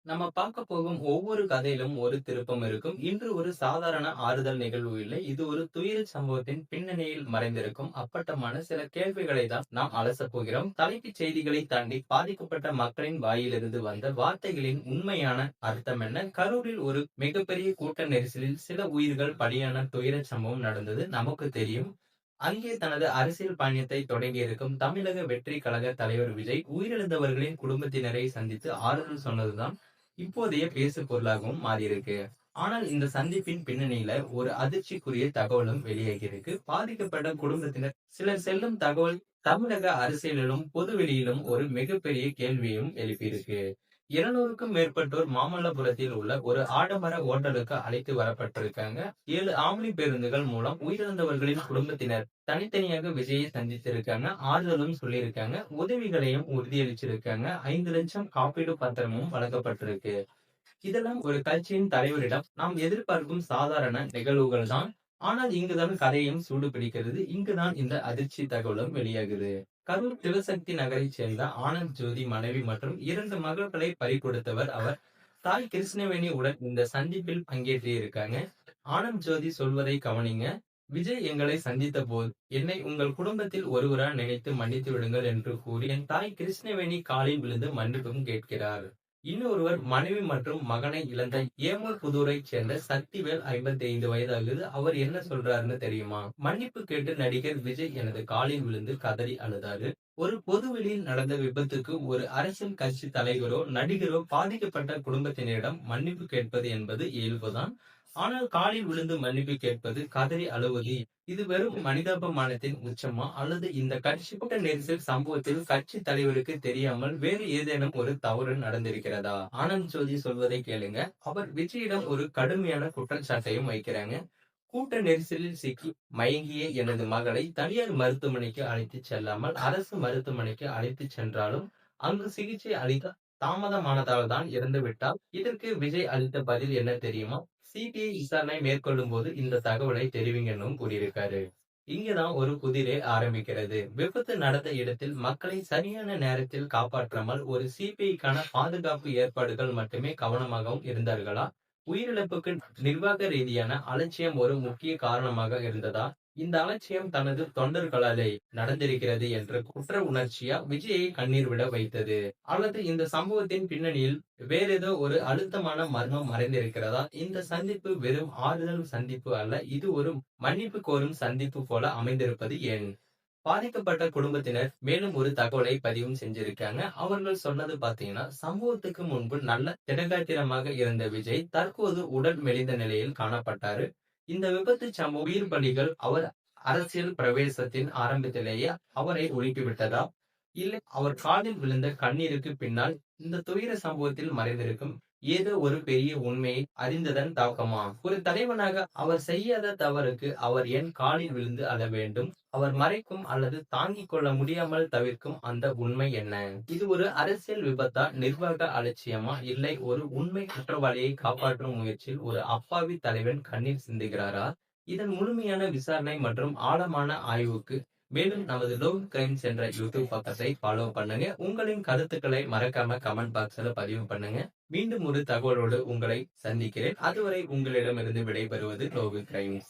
நம்ம பார்க்க போகும் ஒவ்வொரு கதையிலும் ஒரு திருப்பம் இருக்கும். இன்று ஒரு சாதாரண ஆறுதல் நிகழ்வு இல்லை. இது ஒரு துயர சம்பவத்தின் பின்னணியில் மறைந்திருக்கும் அப்பட்டமான சில கேள்விகளை தான் நாம் அலசப் போகிறோம். தலைப்புச் செய்திகளை தாண்டி பாதிக்கப்பட்ட மக்களின் வாயிலிருந்து வந்த வார்த்தைகளின் உண்மையான அர்த்தம் என்ன? கரூரில் ஒரு மிகப்பெரிய கூட்ட நெரிசலில் சில உயிர்கள் பலியான துயர சம்பவம் நடந்தது நமக்கு தெரியும். அங்கே தனது அரசியல் பயணத்தை தொடங்கியிருக்கும் தமிழக வெற்றி கழக தலைவர் விஜய் உயிரிழந்தவர்களின் குடும்பத்தினரை சந்தித்து ஆறுதல் சொன்னதுதான் இப்போதைய பேசு பொருளாகவும் மாறியிருக்கு. ஆனால் இந்த சந்திப்பின் பின்னணியில ஒரு அதிர்ச்சிக்குரிய தகவலும் வெளியாகியிருக்கு. பாதிக்கப்பட்ட குடும்பத்தினர் சிலர் செல்லும் தகவல் தமிழக அரசியலிலும் பொதுவெளியிலும் ஒரு மிகப்பெரிய கேள்வியும் எழுப்பியிருக்கு. 200க்கும் மேற்பட்டோர் மாமல்லபுரத்தில் உள்ள ஒரு ஆடம்பர ஓட்டலுக்கு அழைத்து வரப்பட்டிருக்காங்க. 7 ஆம்னி பேருந்துகள் மூலம் உயிரிழந்தவர்களின் குடும்பத்தினர் தனித்தனியாக விஜயை சந்தித்திருக்காங்க. ஆறுதலும் சொல்லியிருக்காங்க. உதவிகளையும் உறுதியளிச்சிருக்காங்க. 5 லட்சம் காப்பீடு பத்திரமும் வழங்கப்பட்டிருக்கு. இதெல்லாம் ஒரு கட்சியின் தலைவரிடம் நாம் எதிர்பார்க்கும் சாதாரண நிகழ்வுகள் தான். ஆனால் இங்குதான் கதையும் சூடு பிடிக்கிறது. இங்குதான் இந்த அதிர்ச்சி தகவலும் வெளியாகுது. கரூர் சிவசக்தி நகரைச் சேர்ந்த ஆனந்த் ஜோதி மனைவி மற்றும் 2 மகள்களை பறிகொடுத்தவர் அவர். தாய் கிருஷ்ணவேணி உடன் இந்த சந்திப்பில் பங்கேற்றிருக்காங்க. ஆனந்த் ஜோதி சொல்வதை கவனிங்க. விஜய் எங்களை சந்தித்த போது என்னை உங்கள் குடும்பத்தில் ஒருவரா நினைத்து மன்னித்து விடுங்கள் என்று கூறி என் தாய் கிருஷ்ணவேணி காலில் விழுந்து மன்னிப்பும் கேட்கிறார். இன்னொருவர் மனைவி மற்றும் மகனை இழந்த ஏமூர் புதூரைச் சேர்ந்த சக்திவேல் 55 வயதாகுது. அவர் என்ன சொல்றாருன்னு தெரியுமா? மன்னிப்பு கேட்டு நடிகர் விஜய் எனது காலில் விழுந்து கதறி அழுதாரு. ஒரு பொதுவெளியில் நடந்த விபத்துக்கு ஒரு அரசியல் கட்சி தலைவரோ நடிகரோ பாதிக்கப்பட்ட குடும்பத்தினரிடம் மன்னிப்பு கேட்பது என்பது இயல்புதான். ஆனால் காலில் விழுந்து மன்னிப்பு கேட்பது, கதறி அழுவது, இது வெறும் மனிதாபிமானத்தின் உச்சமா? அல்லது இந்த கட்சி கூட்ட நெரிசல் சம்பவத்தில் கட்சி தலைவருக்கு தெரியாமல் வேறு ஏதேனும் ஒரு தவறு நடந்திருக்கிறதா? ஆனந்த் ஜோதி சொல்வதை கேளுங்க. அவர் விஜயிடம் ஒரு கடுமையான குற்றச்சாட்டையும் வைக்கிறாங்க. கூட்ட நெரிசலில் சிக்கி மயங்கிய எனது மகளை தனியார் மருத்துவமனைக்கு அழைத்துச் செல்லாமல் அரசு மருத்துவமனைக்கு அழைத்துச் சென்றாலும் அங்கு சிகிச்சை அளிக்க தாமதமானதால் தான் இறந்து விட்டார். இதற்கு விஜய் அளித்த பதில் என்ன தெரியுமா? சிபிஐ விசாரணை மேற்கொள்ளும் போது இந்த தகவலை தெரிவிங்கன்னும் கூறியிருக்காரு. இங்கதான் ஒரு புதிரே ஆரம்பிக்கிறது. விபத்து நடந்த இடத்தில் மக்களை சரியான நேரத்தில் காப்பாற்றாமல் ஒரு சிபிஐக்கான பாதுகாப்பு ஏற்பாடுகள் மட்டுமே கவனமாகவும் இருந்தார்களா? உயிரிழப்புக்கு நிர்வாக ரீதியான அலட்சியம் ஒரு முக்கிய காரணமாக இருந்ததா? இந்த அலட்சியம் தனது தொண்டர்களாலே நடந்திருக்கிறது என்ற குற்ற உணர்ச்சியா விஜயை கண்ணீர் விட வைத்தது? அல்லது இந்த சம்பவத்தின் பின்னணியில் வேறேதோ ஒரு அழுத்தமான மர்மம் மறைந்திருக்கிறதா? இந்த சந்திப்பு வெறும் ஆறுதல் சந்திப்பு அல்ல. இது ஒரு மன்னிப்பு கோரும் சந்திப்பு போல அமைந்திருப்பது ஏன்? பாதிக்கப்பட்ட குடும்பத்தினர் மேலும் ஒரு தகவலை பதிவும் செஞ்சிருக்காங்க. அவர்கள் சொன்னது பாத்தீங்கன்னா, சம்பவத்துக்கு முன்பு நல்ல திடகாத்திரமாக இருந்த விஜய் தற்போது உடல் மெலிந்த நிலையில் காணப்பட்டாரு. இந்த விபத்து சம்பவம் உயிர் பலிகள் அவர் அரசியல் பிரவேசத்தின் ஆரம்பத்திலேயே அவரை ஒழுக்கிவிட்டதா? இல்லை அவர் காலில் விழுந்த கண்ணீருக்கு பின்னால் இந்த துயர சம்பவத்தில் மறைந்திருக்கும் ஏதோ ஒரு பெரிய உண்மையை அறிந்ததன் தாக்கமா? ஒரு தலைவனாக அவர் செய்யாத தவறுக்கு அவர் ஏன் காலில் விழுந்து அழ வேண்டும்? அவர் மறைக்கும் அல்லது தாங்கிக் கொள்ள முடியாமல் தவிர்க்கும் அந்த உண்மை என்ன? இது ஒரு அரசியல் விபத்தா? நிர்வாக அலட்சியமா? இல்லை ஒரு உண்மை குற்றவாளியை காப்பாற்றும் முயற்சியில் ஒரு அப்பாவி தலைவன் கண்ணீர் சிந்துகிறாரா? இதன் முழுமையான விசாரணை மற்றும் ஆழமான ஆய்வுக்கு மேலும் நமது லோக் கிரைம்ஸ் என்ற யூடியூப் பக்கத்தை ஃபாலோ பண்ணுங்க. உங்களின் கருத்துக்களை மறக்காம கமெண்ட் பாக்ஸ்ல பதிவு பண்ணுங்க. மீண்டும் ஒரு தகவலோடு உங்களை சந்திக்கிறேன். அதுவரை உங்களிடமிருந்து விடைபெறுவது லோக் கிரைம்ஸ்.